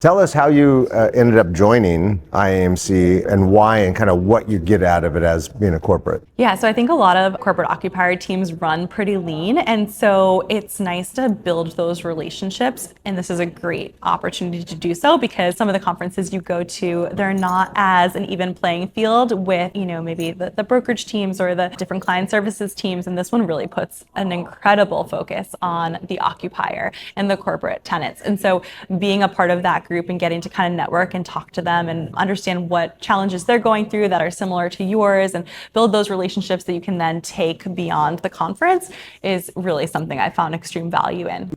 Tell us how you ended up joining IAMC and why and kind of what you get out of it as being a corporate. Yeah, so I think a lot of corporate occupier teams run pretty lean, and so it's nice to build those relationships, and this is a great opportunity to do so because some of the conferences you go to, they're not as an even playing field with, maybe the brokerage teams or the different client services teams, and this one really puts an incredible focus on the occupier and the corporate tenants. And so being a part of that group and getting to kind of network and talk to them and understand what challenges they're going through that are similar to yours and build those relationships that you can then take beyond the conference is really something I found extreme value in.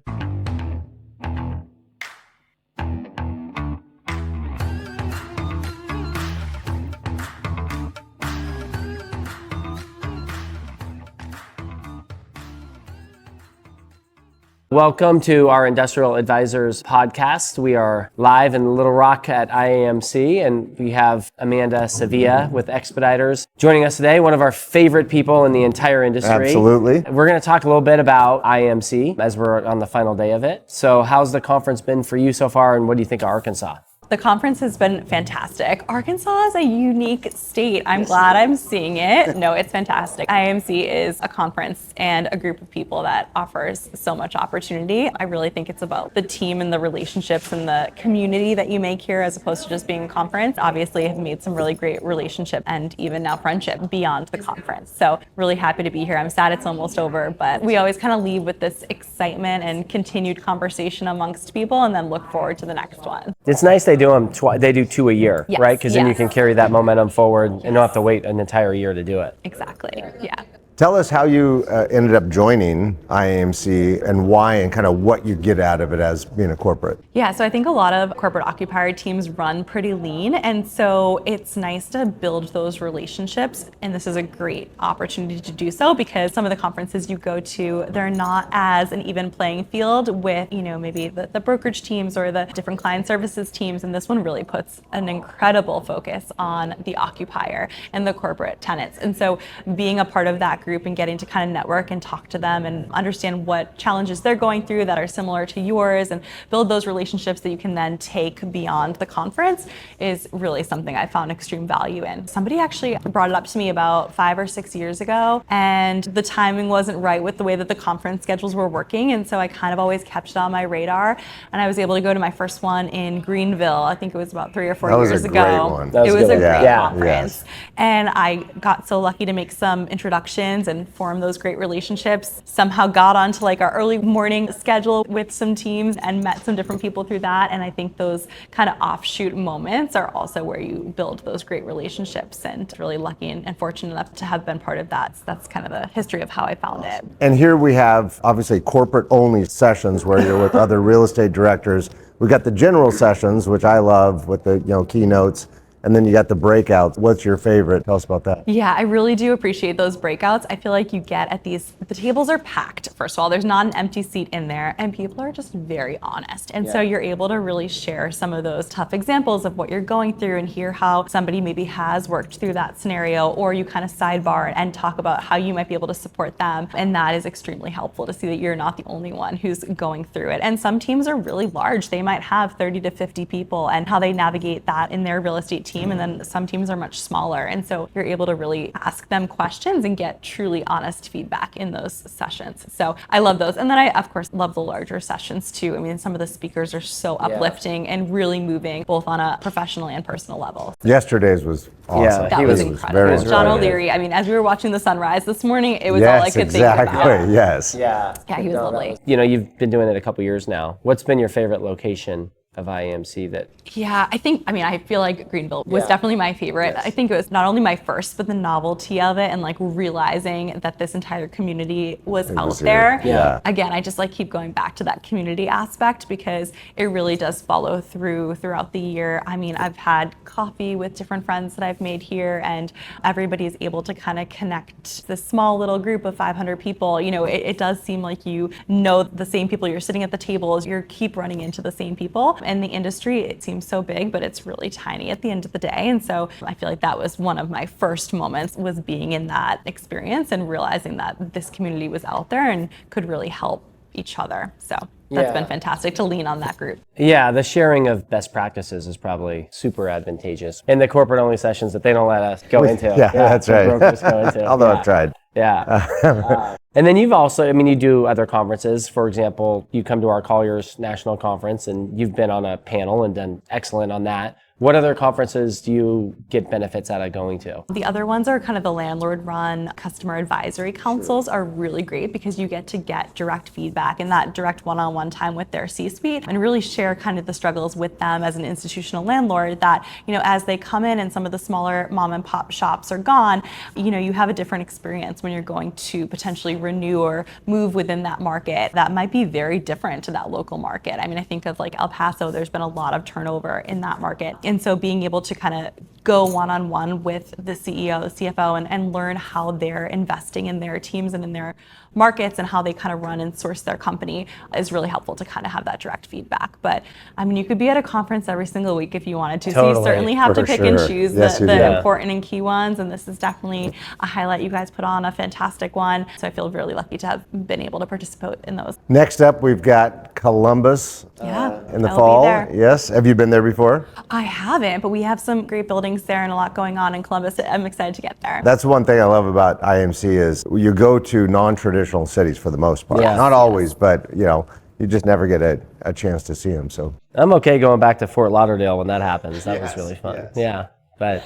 Welcome to our Industrial Advisors podcast. We are live in Little Rock at IAMC, and we have Amanda Sevilla with Expeditors joining us today, one of our favorite people in the entire industry. Absolutely. We're going to talk a little bit about IAMC as we're on the final day of it. So how's the conference been for you so far, and what do you think of Arkansas? The conference has been fantastic. Arkansas is a unique state. I'm glad I'm seeing it. No, it's fantastic. IAMC is a conference and a group of people that offers so much opportunity. I really think it's about the team and the relationships and the community that you make here as opposed to just being a conference. Obviously, I've made some really great relationship and even now friendship beyond the conference. So really happy to be here. I'm sad it's almost over, but we always kind of leave with this excitement and continued conversation amongst people and then look forward to the next one. It's nice they do two a year, yes, right? Because then you yes. can carry that momentum forward and don't have to wait an entire year to do it. Exactly, yeah. Tell us how you ended up joining IAMC and why and kind of what you get out of it as being a corporate. Yeah, so I think a lot of corporate occupier teams run pretty lean, and so it's nice to build those relationships, and this is a great opportunity to do so because some of the conferences you go to, they're not as an even playing field with, maybe the brokerage teams or the different client services teams, and this one really puts an incredible focus on the occupier and the corporate tenants. And so being a part of that group and getting to kind of network and talk to them and understand what challenges they're going through that are similar to yours and build those relationships that you can then take beyond the conference is really something I found extreme value in. Somebody actually brought it up to me about 5 or 6 years ago, and the timing wasn't right with the way that the conference schedules were working, and so I kind of always kept it on my radar, and I was able to go to my first one in Greenville. I think it was about 3 or 4 years ago. Great one. It was a great Yeah. conference. Yes. And I got so lucky to make some introductions and form those great relationships. Somehow got onto like our early morning schedule with some teams and met some different people through that. And I think those kind of offshoot moments are also where you build those great relationships, and really lucky and fortunate enough to have been part of that. So that's kind of the history of how I found it. And here we have obviously corporate only sessions where you're with other real estate directors. We got the general sessions, which I love with the keynotes. And then you got the breakouts. What's your favorite? Tell us about that. Yeah, I really do appreciate those breakouts. I feel like you get at these, the tables are packed. First of all, there's not an empty seat in there, and people are just very honest. And so you're able to really share some of those tough examples of what you're going through and hear how somebody maybe has worked through that scenario, or you kind of sidebar and talk about how you might be able to support them. And that is extremely helpful to see that you're not the only one who's going through it. And some teams are really large. They might have 30 to 50 people, and how they navigate that in their real estate team, and then some teams are much smaller, and so you're able to really ask them questions and get truly honest feedback in those sessions. So I love those, and then I of course love the larger sessions too. I mean, some of the speakers are so uplifting and really moving both on a professional and personal level. Yesterday's was awesome. Yeah, That was incredible. John O'Leary, I mean, as we were watching the sunrise this morning, it was all I could think about. Yes. Yeah, he was lovely. You've been doing it a couple years now. What's been your favorite location of IAMC that? Yeah, I feel like Greenville was definitely my favorite. Yes. I think it was not only my first, but the novelty of it and like realizing that this entire community was out there. Yeah. Again, I just like keep going back to that community aspect because it really does follow throughout the year. I mean, I've had coffee with different friends that I've made here, and everybody is able to kind of connect this small little group of 500 people. It does seem like you know the same people. You're sitting at the tables, you keep running into the same people. And the industry, it seems so big, but it's really tiny at the end of the day. And so I feel like that was one of my first moments, was being in that experience and realizing that this community was out there and could really help each other. So that's been fantastic to lean on that group. Yeah, the sharing of best practices is probably super advantageous in the corporate-only sessions that they don't let us go into. Yeah, that's the right. brokers go into. Although Yeah. I've tried. Yeah. And then you've also, I mean, you do other conferences. For example, you come to our Colliers National Conference and you've been on a panel and done excellent on that. What other conferences do you get benefits out of going to? The other ones are kind of the landlord-run customer advisory councils are really great because you get to get direct feedback and that direct one-on-one time with their C-suite and really share kind of the struggles with them as an institutional landlord that, you know, as they come in and some of the smaller mom and pop shops are gone, you know, you have a different experience when you're going to potentially renew or move within that market that might be very different to that local market. I mean, I think of like El Paso, there's been a lot of turnover in that market. And so being able to kind of go one-on-one with the CEO, the CFO, and learn how they're investing in their teams and in their markets and how they kind of run and source their company is really helpful to kind of have that direct feedback. But I mean, you could be at a conference every single week if you wanted to. So you certainly have to pick and choose the important and key ones. And this is definitely a highlight. You guys put on a fantastic one. So I feel really lucky to have been able to participate in those. Next up, we've got Columbus in the fall. Yes. Have you been there before? I haven't, but we have some great buildings there and a lot going on in Columbus. I'm excited to get there. That's one thing I love about IMC is you go to non-traditional cities for the most part. Yes. Not always, but you know, you just never get a chance to see them. So I'm okay going back to Fort Lauderdale when that happens. That was really fun. Yes. Yeah. But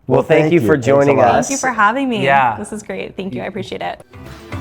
well, thank you for joining us. Thank you for having me. Yeah. This is great. Thank you. I appreciate it.